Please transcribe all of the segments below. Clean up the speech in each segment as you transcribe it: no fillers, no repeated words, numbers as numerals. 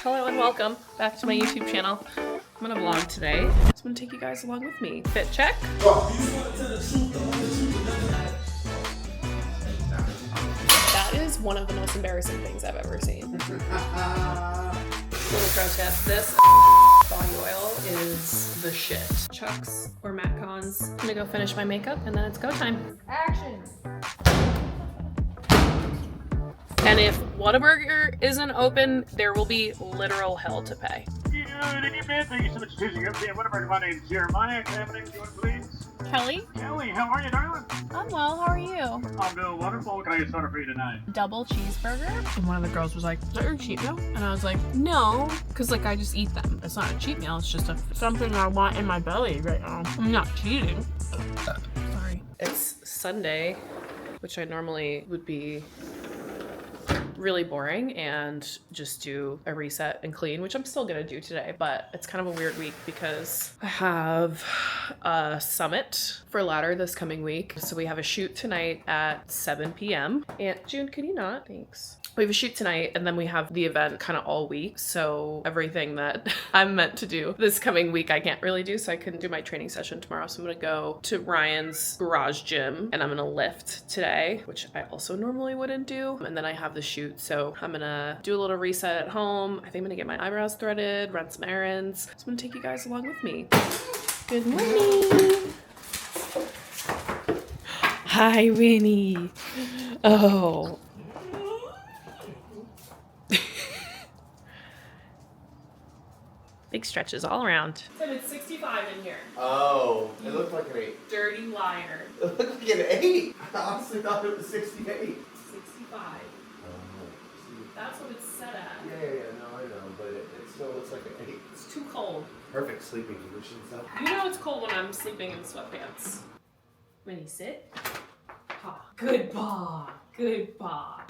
Hello and welcome back to my YouTube channel. I'm gonna vlog today. I'm gonna take you guys along with me. Fit check. That is one of the most embarrassing things I've ever seen. Little test. This body oil is the shit. Chucks or Metcons. I'm gonna go finish my makeup and then it's go time. Action! And if Whataburger isn't open, there will be literal hell to pay. Good evening, man. Thank you so much for choosing up there. Whatever. My name's Jeremiah. Can I have a name if you want, please? Kelly, Kelly, how are you, darling? I'm well. How are you? I'm doing wonderful. What can I get started for you tonight? Double cheeseburger. And one of the girls was like, is that your cheat meal? And I was like, no, because like I just eat them. It's not a cheat meal. It's just something I want in my belly right now. I'm not cheating. Sorry. It's Sunday, which I normally would be really boring and just do a reset and clean, which I'm still gonna do today, but it's kind of a weird week because I have a summit for Ladder this coming week. So we have a shoot tonight at 7 p.m. And June, can you not? Thanks. We have a shoot tonight and then we have the event kind of all week. So everything that I'm meant to do this coming week, I can't really do. So I couldn't do my training session tomorrow. So I'm going to go to Ryan's garage gym and I'm going to lift today, which I also normally wouldn't do. And then I have the shoot. So I'm going to do a little reset at home. I think I'm going to get my eyebrows threaded, run some errands. So I'm going to take you guys along with me. Good morning. Hi, Winnie. Oh. Big stretches all around. So it's 65 in here. Oh, it looked like an 8. Dirty liar. It looked like an 8. I honestly thought it was 68. 65. That's what it's set at. Yeah, no, I know, but it still looks like an 8. It's too cold. Perfect sleeping conditions, though. You know it's cold when I'm sleeping in sweatpants. Winnie, sit. Paw. Good paw. Good paw.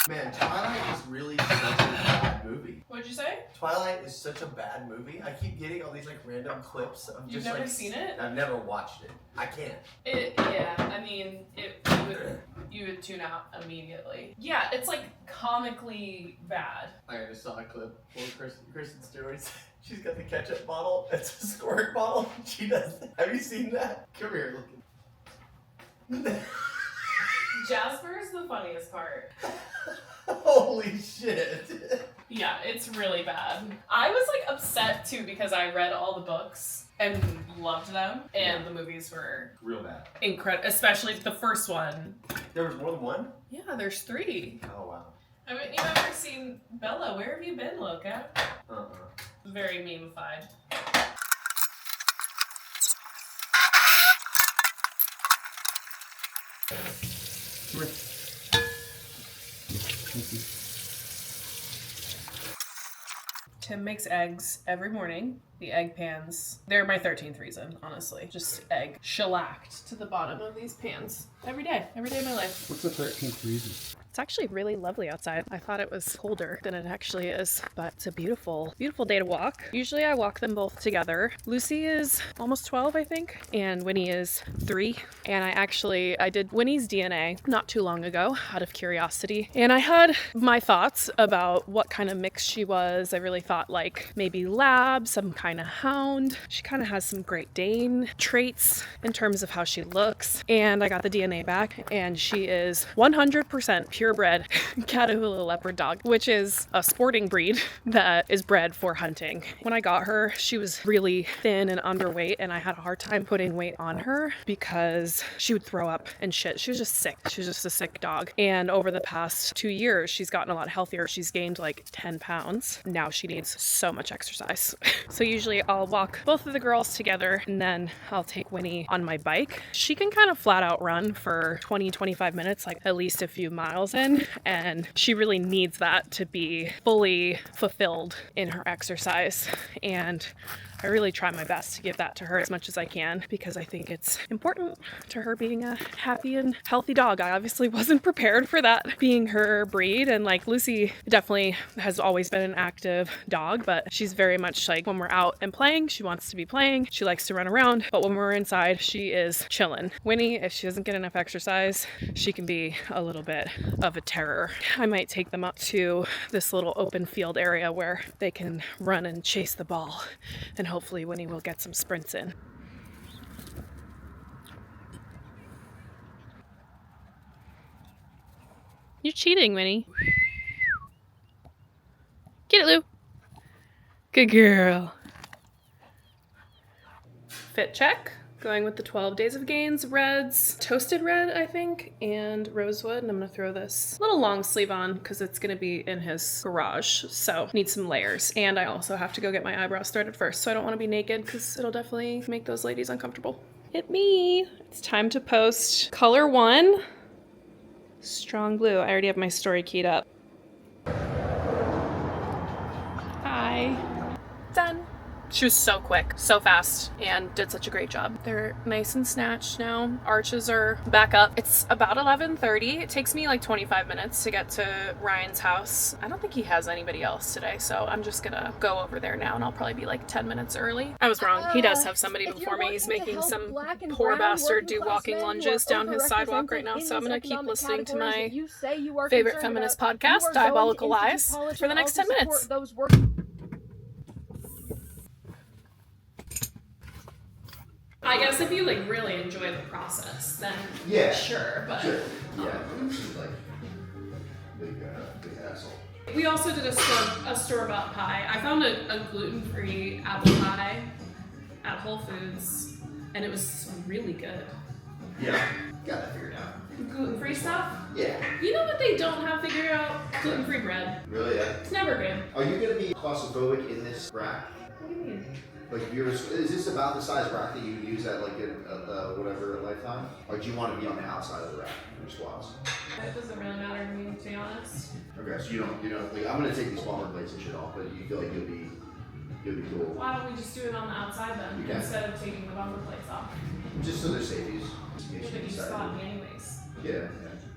Man, Twilight is really such a bad movie. What'd you say? Twilight is such a bad movie. I keep getting all these like random clips of You've just never like seen it? I've never watched it. I can't. Yeah, I mean, you would tune out immediately. Yeah, it's like comically bad. I just saw a clip where Kristen Stewart's she's got the ketchup bottle. It's a squirt bottle. She does. Have you seen that? Come here, look. Jasper's the funniest part. Holy shit. Yeah, it's really bad. I was like upset too because I read all the books and loved them, and the movies were Real bad. incredible, especially the first one. There was more than one? Yeah, there's 3. Oh, wow. I mean, you've never seen Bella. Where have you been, Loca? Very memeified. Tim makes eggs every morning. The egg pans, they're my 13th reason, honestly. Just egg shellacked to the bottom of these pans every day of my life. What's the 13th reason? It's actually really lovely outside. I thought it was colder than it actually is, but it's a beautiful, beautiful day to walk. Usually I walk them both together. Lucy is almost 12, I think, and Winnie is 3. And I did Winnie's DNA not too long ago out of curiosity. And I had my thoughts about what kind of mix she was. I really thought like maybe lab, some kind of hound. She kind of has some Great Dane traits in terms of how she looks. And I got the DNA back and she is 100% purebred Catahoula leopard dog, which is a sporting breed that is bred for hunting. When I got her, she was really thin and underweight, and I had a hard time putting weight on her because she would throw up and shit. She was just sick. She was just a sick dog. And over the past 2 years, she's gotten a lot healthier. She's gained like 10 pounds. Now she needs so much exercise. So usually I'll walk both of the girls together and then I'll take Winnie on my bike. She can kind of flat out run for 20-25 minutes, like at least a few miles in, and she really needs that to be fully fulfilled in her exercise. And I really try my best to give that to her as much as I can because I think it's important to her being a happy and healthy dog. I obviously wasn't prepared for that being her breed, and like Lucy definitely has always been an active dog, but she's very much like when we're out and playing, she wants to be playing, she likes to run around, but when we're inside, she is chilling. Winnie, if she doesn't get enough exercise, she can be a little bit of a terror. I might take them up to this little open field area where they can run and chase the ball, and hopefully Winnie will get some sprints in. You're cheating, Winnie. Get it, Lou. Good girl. Fit check. Going with the 12 Days of Gains reds, toasted red, I think, and rosewood. And I'm gonna throw this little long sleeve on because it's gonna be in his garage. So need some layers. And I also have to go get my eyebrows threaded first. So I don't wanna be naked because it'll definitely make those ladies uncomfortable. Hit me. It's time to post color 1, strong blue. I already have my story keyed up. Hi. Done. She was so quick, so fast, and did such a great job. They're nice and snatched now. Arches are back up. It's about 11:30. It takes me like 25 minutes to get to Ryan's house. I don't think he has anybody else today, so I'm just gonna go over there now, and I'll probably be like 10 minutes early. I was wrong. He does have somebody before me. He's making some poor bastard do walking lunges down his sidewalk right now, so I'm gonna keep listening to my favorite feminist podcast, Diabolical Lies, for the next 10 minutes. I guess if you like really enjoy the process, then yeah, sure. But sure. Yeah, she's like big asshole. we also did a store-bought pie. I found a gluten-free apple pie at Whole Foods, and it was really good. Yeah, got that figured out. Gluten-free stuff? Yeah. You know what they don't have figured out? Gluten-free bread. Really? Yeah. It's never good. Are you gonna be claustrophobic in this rack? What do you mean? Like, is this about the size rack that you would use at like a whatever Lifetime, or do you want to be on the outside of the rack in your squats? It doesn't really matter to me, to be honest. Okay, so you don't like, I'm gonna take these bomber plates and shit off, but you feel like you'll be cool. Why don't we just do it on the outside then, Yeah. instead of taking the bumper plates off? Just so there's safeties. Yeah, but you spot me anyways. Yeah,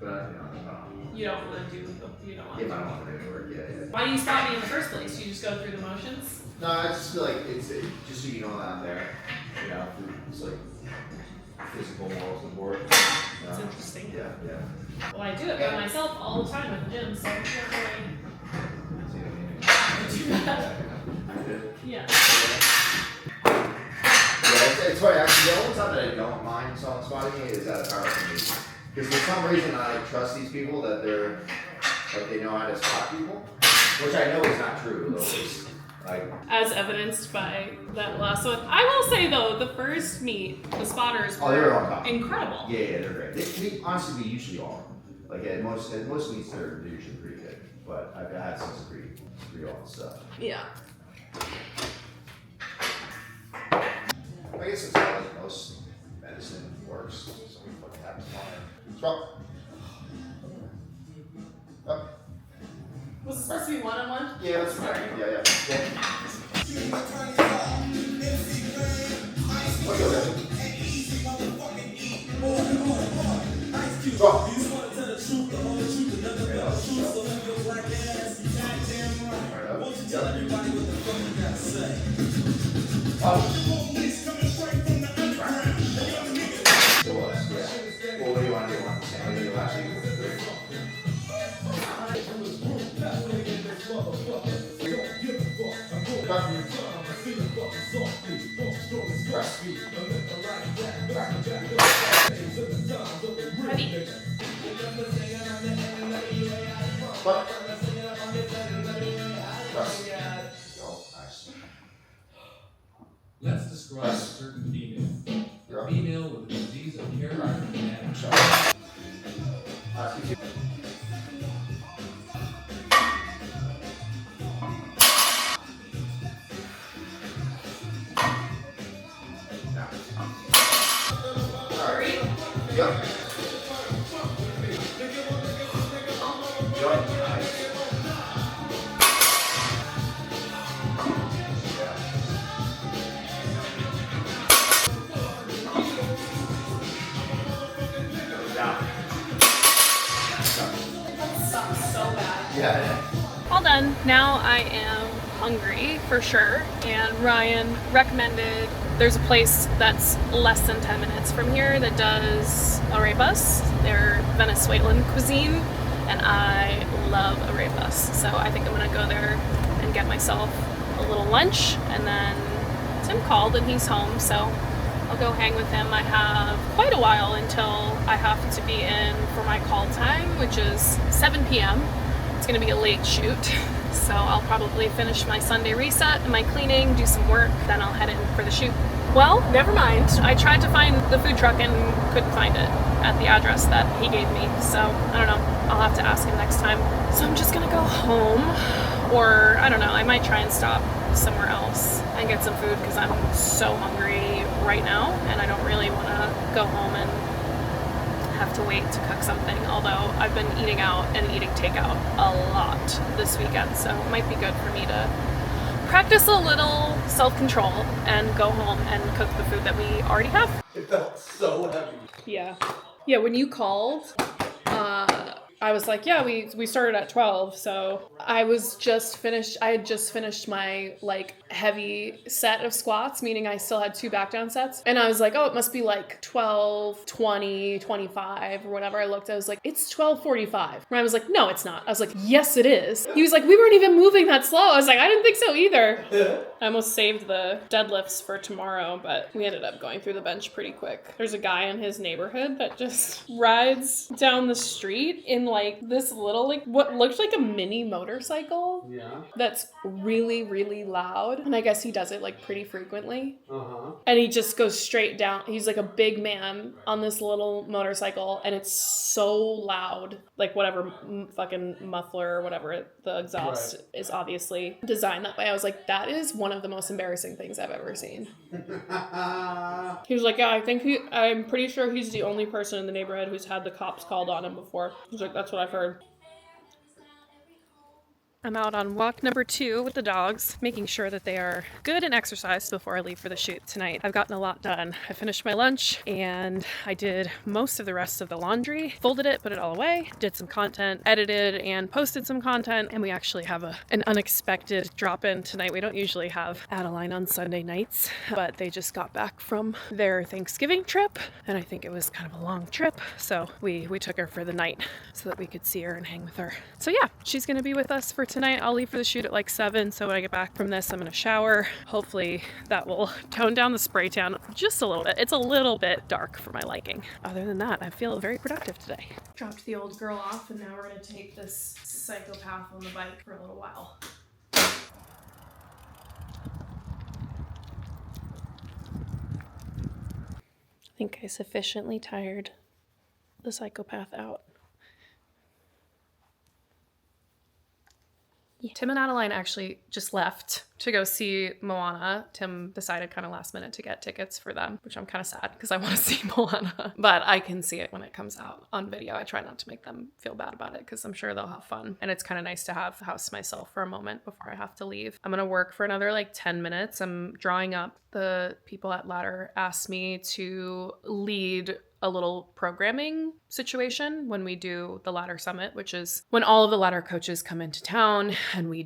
but I don't know. You don't want to do you don't want If to. I don't want to do work, yeah. Why do you spot me in the first place? You just go through the motions? No, I just feel like it's just so you know that I'm there. You know, it's like physical moral support. That's interesting. Yeah, yeah. Well, I do it by myself all the time at the gym, so I can't really do that. Yeah. Yeah, it's funny. Actually, the only time that I don't mind someone spotting me is at a power meeting. Because for some reason I trust these people that they're like they know how to spot people, which I know is not true though. It's, like, As evidenced by that last one. I will say though, the first meet, the spotters oh, they're on were top. incredible. Yeah, they're great. We honestly usually are. Like at most meets they're usually pretty good. But I've had some pretty awful stuff. Yeah. I guess it's how most medicine works. Something fucking happens on it. Stop. Up. Was it supposed to be one-on-one? Yeah, that's Sorry. Yeah. Okay, okay. Drop. Well, what do you want to do? What do you actually do? Heavy. What? Oh, nice. Let's describe a certain female. A female with a disease of hair and Alright. Yep. Yep. Nice. Yeah. Yeah. Sucks so bad. Yeah. All done. Now I am hungry for sure. And Ryan recommended there's a place that's less than 10 minutes from here that does arepas. They're Venezuelan cuisine, and I love arepas. So I think I'm gonna go there and get myself a little lunch. And then Tim called and he's home, so I'll go hang with him. I have quite a while until I have to be in for my call time, which is 7 p.m. It's gonna be a late shoot, so I'll probably finish my Sunday reset and my cleaning, do some work, then I'll head in for the shoot. Well, never mind. I tried to find the food truck and couldn't find it at the address that he gave me, so I don't know. I'll have to ask him next time. So I'm just gonna go home, or I don't know, I might try and stop somewhere else and get some food because I'm so hungry right now and I don't really want to go home and have to wait to cook something, although I've been eating out and eating takeout a lot this weekend, so it might be good for me to practice a little self-control and go home and cook the food that we already have. It felt so heavy. Yeah, when you called, I was like, yeah, we started at 12, so I had just finished my like heavy set of squats, meaning I still had 2 back down sets, and I was like, oh, it must be like 12, 20, 25 or whatever. I looked, I was like, it's 12:45. Ryan was like, no, it's not. I was like, yes, it is. He was like, we weren't even moving that slow. I was like, I didn't think so either. I almost saved the deadlifts for tomorrow, but we ended up going through the bench pretty quick. There's a guy in his neighborhood that just rides down the street in like this little, like what looks like a mini motorcycle. Yeah. That's really, really loud. And I guess he does it like pretty frequently. Uh-huh. And he just goes straight down. He's like a big man on this little motorcycle, and it's so loud. Like whatever fucking muffler or whatever, the exhaust is obviously designed that way. I was like, that is one of the most embarrassing things I've ever seen. He was like, yeah, I'm pretty sure he's the only person in the neighborhood who's had the cops called on him before. He's like, that's what I've heard. I'm out on walk number 2 with the dogs, making sure that they are good and exercised before I leave for the shoot tonight. I've gotten a lot done. I finished my lunch and I did most of the rest of the laundry, folded it, put it all away, did some content, edited and posted some content, and we actually have an unexpected drop-in tonight. We don't usually have Adeline on Sunday nights, but they just got back from their Thanksgiving trip, and I think it was kind of a long trip, so we took her for the night so that we could see her and hang with her. So yeah, she's gonna be with us for tonight. I'll leave for the shoot at like 7, so when I get back from this, I'm gonna shower. Hopefully that will tone down the spray tan just a little bit. It's a little bit dark for my liking. Other than that, I feel very productive today. Dropped the old girl off, and now we're gonna take this psychopath on the bike for a little while. I think I sufficiently tired the psychopath out. Yeah. Tim and Adeline actually just left to go see Moana. Tim decided kind of last minute to get tickets for them, which I'm kind of sad because I want to see Moana. But I can see it when it comes out on video. I try not to make them feel bad about it because I'm sure they'll have fun. And it's kind of nice to have the house to myself for a moment before I have to leave. I'm going to work for another like 10 minutes. I'm drawing up. The people at Ladder asked me to lead a little programming situation when we do the Ladder Summit, which is when all of the Ladder coaches come into town and we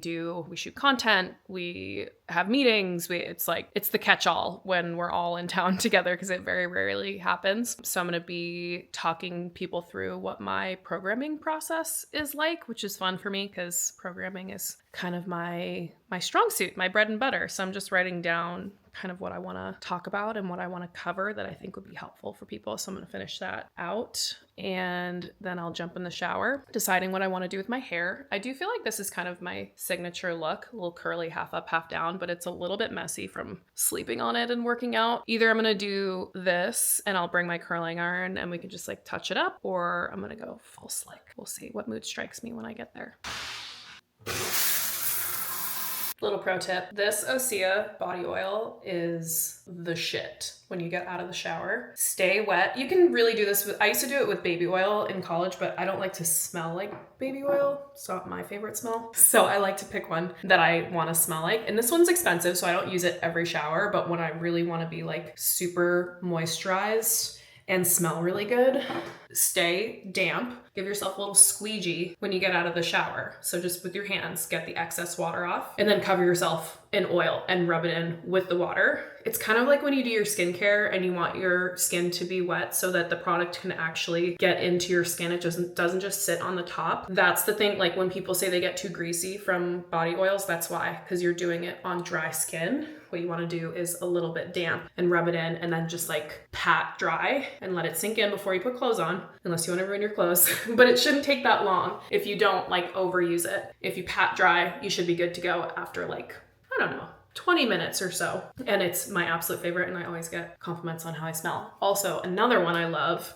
shoot content, we have meetings. It's the catch-all when we're all in town together because it very rarely happens. So I'm going to be talking people through what my programming process is like, which is fun for me because programming is kind of my strong suit, my bread and butter. So I'm just writing down kind of what I want to talk about and what I want to cover that I think would be helpful for people. So I'm going to finish that out and then I'll jump in the shower, deciding what I want to do with my hair. I do feel like this is kind of my signature look, a little curly, half up, half down, but it's a little bit messy from sleeping on it and working out. Either I'm going to do this and I'll bring my curling iron and we can just like touch it up, or I'm going to go full slick. We'll see what mood strikes me when I get there. Little pro tip, this Osea body oil is the shit when you get out of the shower. Stay wet. You can really do this I used to do it with baby oil in college, but I don't like to smell like baby oil. It's not my favorite smell. So I like to pick one that I want to smell like. And this one's expensive, so I don't use it every shower, but when I really want to be like super moisturized and smell really good, stay damp. Give yourself a little squeegee when you get out of the shower. So just with your hands, get the excess water off and then cover yourself in oil and rub it in with the water. It's kind of like when you do your skincare and you want your skin to be wet so that the product can actually get into your skin. It doesn't just sit on the top. That's the thing, like when people say they get too greasy from body oils, that's why, because you're doing it on dry skin. What you want to do is a little bit damp and rub it in and then just like pat dry and let it sink in before you put clothes on, unless you want to ruin your clothes. But it shouldn't take that long if you don't like overuse it. If you pat dry, you should be good to go after like, I don't know, 20 minutes or so. And it's my absolute favorite and I always get compliments on how I smell. Also, another one I love,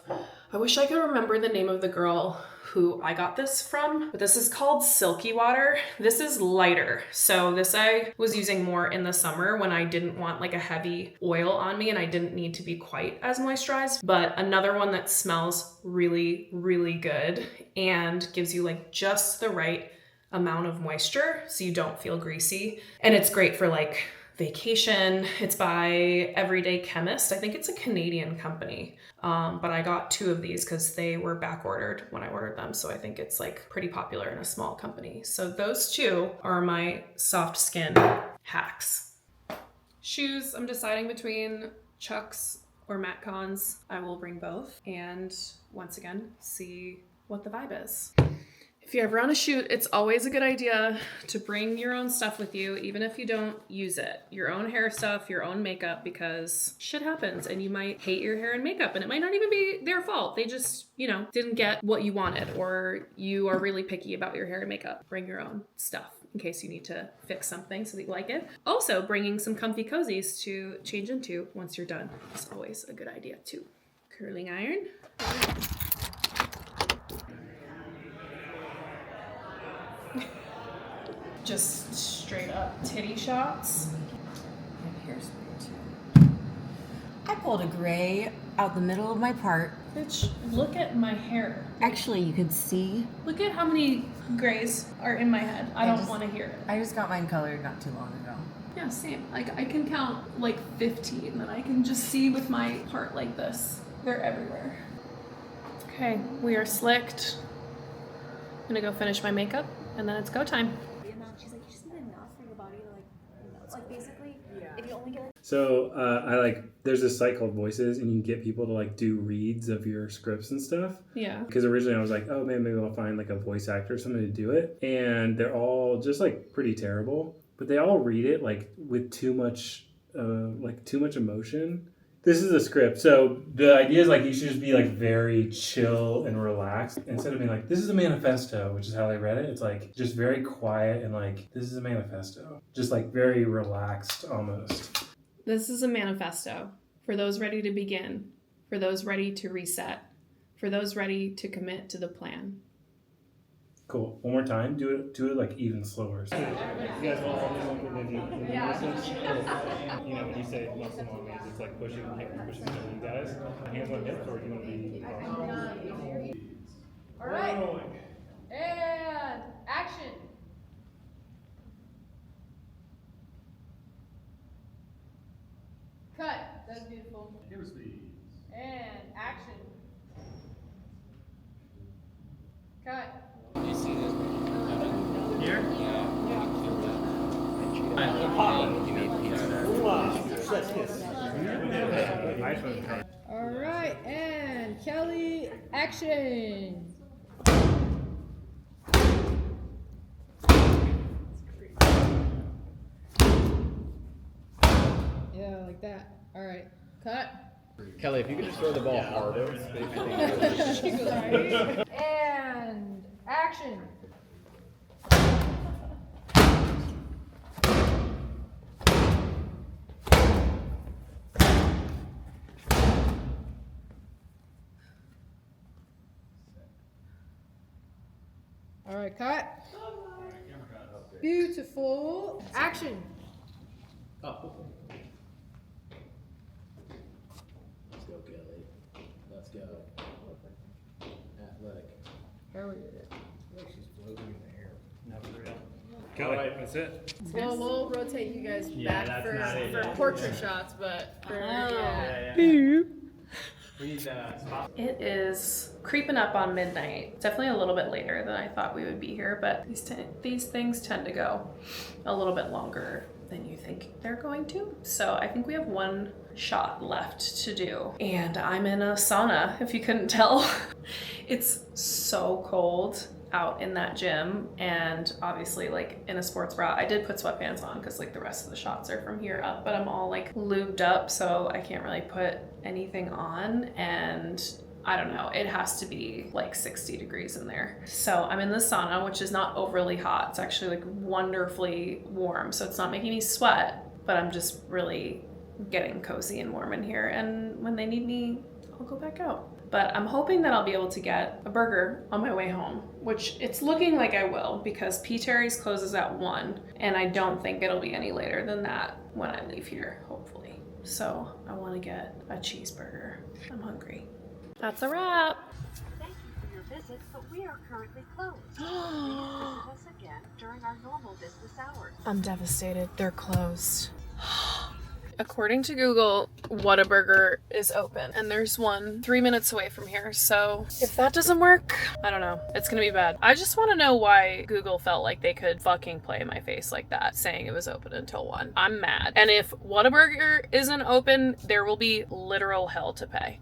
I wish I could remember the name of the girl who I got this from, but this is called Silky Water. This is lighter. So this I was using more in the summer when I didn't want like a heavy oil on me and I didn't need to be quite as moisturized. But another one that smells really, really good and gives you like just the right amount of moisture so you don't feel greasy. And it's great for like vacation. It's by Everyday Chemist. I think it's a Canadian company. But I got 2 of these because they were back ordered when I ordered them. So I think it's like pretty popular in a small company. So those 2 are my soft skin hacks. Shoes, I'm deciding between Chucks or Metcons. I will bring both and once again, see what the vibe is. If you're ever on a shoot, it's always a good idea to bring your own stuff with you, even if you don't use it. Your own hair stuff, your own makeup, because shit happens and you might hate your hair and makeup and it might not even be their fault. They just, didn't get what you wanted or you are really picky about your hair and makeup. Bring your own stuff in case you need to fix something so that you like it. Also, bringing some comfy cozies to change into once you're done is always a good idea too. Curling iron. Just straight up titty shots. And here's I pulled a gray out the middle of my part. Bitch, look at my hair. Actually, you could see. Look at how many grays are in my head. I don't want to hear it. I just got mine colored not too long ago. Yeah, same. Like I can count like 15 that I can just see with my part like this. They're everywhere. Okay, we are slicked. I'm gonna go finish my makeup and then it's go time. She's like, you just need enough for your body to like basically, if you only get like. So there's this site called Voices and you can get people to like do reads of your scripts and stuff. Yeah. Because originally I was like, oh man, maybe I'll find like a voice actor or somebody to do it. And they're all just like pretty terrible, but they all read it like with too much emotion. This is a script. So the idea is like you should just be like very chill and relaxed instead of being like, this is a manifesto, which is how they read it. It's like just very quiet and like, this is a manifesto. Just like very relaxed almost. This is a manifesto for those ready to begin, for those ready to reset, for those ready to commit to the plan. Cool. One more time. Do it like even slower. So, you guys all know when you when you say muscle mommies, it's like pushing you guys. Hands on hips, or do you want to be? All right. And action. Cut. That's beautiful. Here's these. And action. Cut. Here? All right. And Kelly, action. Yeah, like that. All right. Cut. Kelly, if you could just throw the ball harder. And action. All right, cut. Beautiful. Action. Let's go, Kelly. Let's go. Athletic. Look, she's floating in the air. Kelly, that's it. Well, we'll rotate you guys back for portrait shots, but for We need spot. It is creeping up on midnight. It's definitely a little bit later than I thought we would be here, but these things tend to go a little bit longer than you think they're going to. So I think we have one shot left to do. And I'm in a sauna, if you couldn't tell. It's so cold out in that gym, and obviously like in a sports bra. I did put sweatpants on because like the rest of the shots are from here up, but I'm all like lubed up, so I can't really put anything on, and I don't know, it has to be like 60 degrees in there. So I'm in the sauna, which is not overly hot. It's actually like wonderfully warm, so it's not making me sweat, but I'm just really getting cozy and warm in here, and when they need me, I'll go back out. But I'm hoping that I'll be able to get a burger on my way home, which it's looking like I will, because P. Terry's closes at 1, and I don't think it'll be any later than that when I leave here, hopefully. So I want to get a cheeseburger. I'm hungry. That's a wrap. Thank you for your visit, but we are currently closed. Please visit us again during our normal business hours. I'm devastated. They're closed. According to Google, Whataburger is open, and there's one 3 minutes away from here. So if that doesn't work, I don't know. It's gonna be bad. I just want to know why Google felt like they could fucking play in my face like that, saying it was open until 1. I'm mad. And if Whataburger isn't open, there will be literal hell to pay.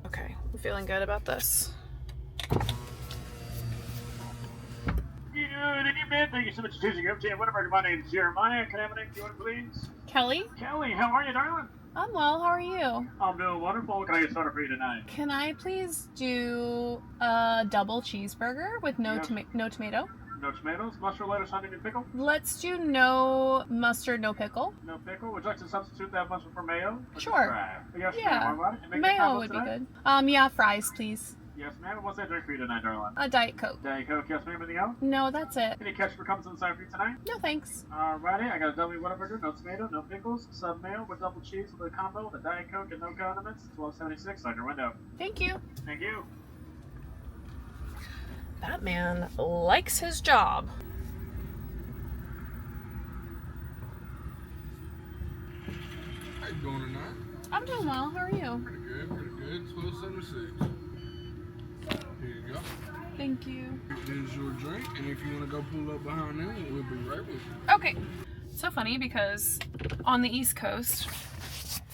Okay, I'm feeling good about this. Good evening. Thank you so much for choosing up to Whataburger. My name's Jeremiah. Can I have a name, please? Kelly? Kelly, how are you, darling? I'm well. How are you? I'm doing wonderful. What can I get started for you tonight? Can I please do a double cheeseburger with no tomato? No tomatoes, mustard, lettuce, onion, and pickle? Let's do no mustard, no pickle. No pickle. Would you like to substitute that mustard for mayo? Sure. Yes, Yeah. ma'am. Mayo would be good. Yeah, fries, please. Yes, ma'am. What's that drink for you tonight, darling? A Diet Coke. Diet Coke. Yes, ma'am. Anything else? No, that's it. Any ketchup or comments on the side for you tonight? No, thanks. Alrighty, I got a double Whataburger, no tomato, no pickles, sub mayo with double cheese with a combo with a Diet Coke and no condiments. $12.76 on your window. Thank you. Thank you. That man likes his job. How you doing tonight? I'm doing well. How are you? Pretty good, pretty good. 12.76. Here you go. Thank you. Here's your drink, and if you want to go pull up behind them, we'll be right with you. Okay. So funny because on the East Coast,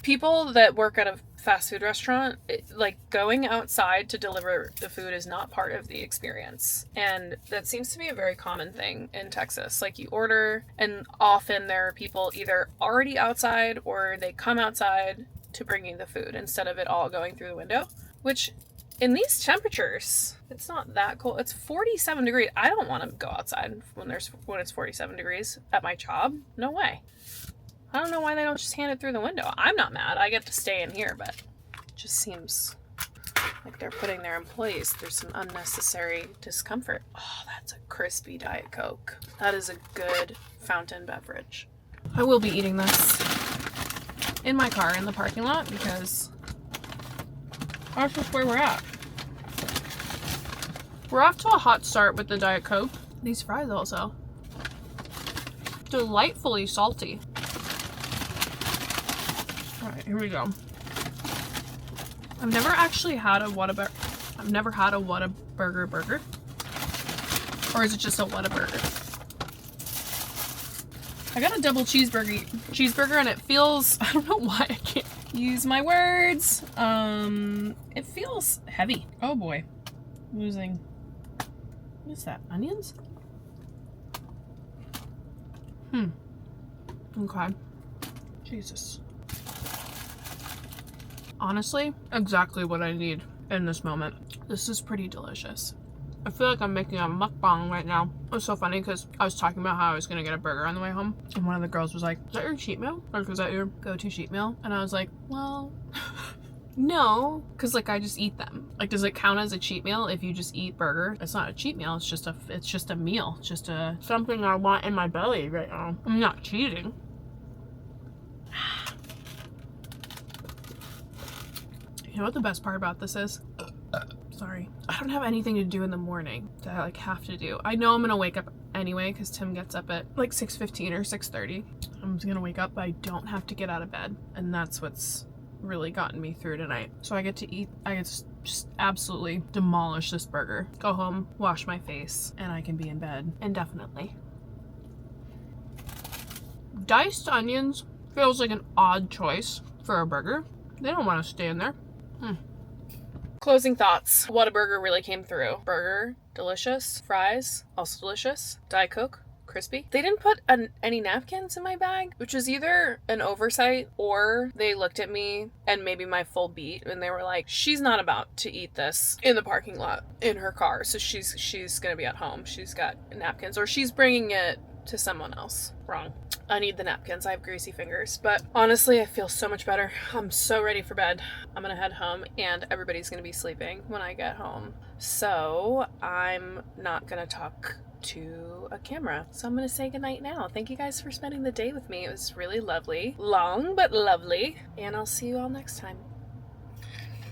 people that work at a fast food restaurant, like going outside to deliver the food is not part of the experience. And that seems to be a very common thing in Texas. Like you order, and often there are people either already outside or they come outside to bring you the food instead of it all going through the window, which in these temperatures, it's not that cold. It's 47 degrees. I don't want to go outside when it's 47 degrees at my job. No way. I don't know why they don't just hand it through the window. I'm not mad. I get to stay in here, but it just seems like they're putting their employees through some unnecessary discomfort. Oh, that's a crispy Diet Coke. That is a good fountain beverage. I will be eating this in my car in the parking lot because that's just where we're at. We're off to a hot start with the Diet Coke. These fries also. Delightfully salty. Alright, here we go. I've never actually had a Whataburger burger. Or is it just a Whataburger? I got a double cheeseburger and it feels, I don't know why I can't use my words. It feels heavy. Oh boy. Losing. What is that? Onions? Okay. Jesus. Honestly, exactly what I need in this moment. This is pretty delicious. I feel like I'm making a mukbang right now. It was so funny because I was talking about how I was going to get a burger on the way home. And one of the girls was like, is that your cheat meal? Like, is that your go-to cheat meal? And I was like, well, no. Because, like, I just eat them. Like, does it count as a cheat meal if you just eat burger? It's not a cheat meal. It's just a meal. It's just something I want in my belly right now. I'm not cheating. You know what the best part about this is? Sorry. I don't have anything to do in the morning that I like have to do. I know I'm gonna wake up anyway because Tim gets up at like 6:15 or 6:30. I'm just gonna wake up, but I don't have to get out of bed. And that's what's really gotten me through tonight. So I get to just absolutely demolish this burger, go home, wash my face, and I can be in bed indefinitely. Diced onions feels like an odd choice for a burger. They don't want to stay in there. Closing thoughts. Whataburger really came through. Burger, delicious. Fries, also delicious. Diet Coke, crispy. They didn't put any napkins in my bag, which was either an oversight or they looked at me and maybe my full beat and they were like, she's not about to eat this in the parking lot in her car, so she's gonna be at home. She's got napkins, or she's bringing it to someone else. Wrong. I need the napkins. I have greasy fingers. But honestly, I feel so much better. I'm so ready for bed. I'm gonna head home and everybody's gonna be sleeping when I get home. So I'm not gonna talk to a camera. So I'm gonna say goodnight now. Thank you guys for spending the day with me. It was really lovely. Long but lovely. And I'll see you all next time.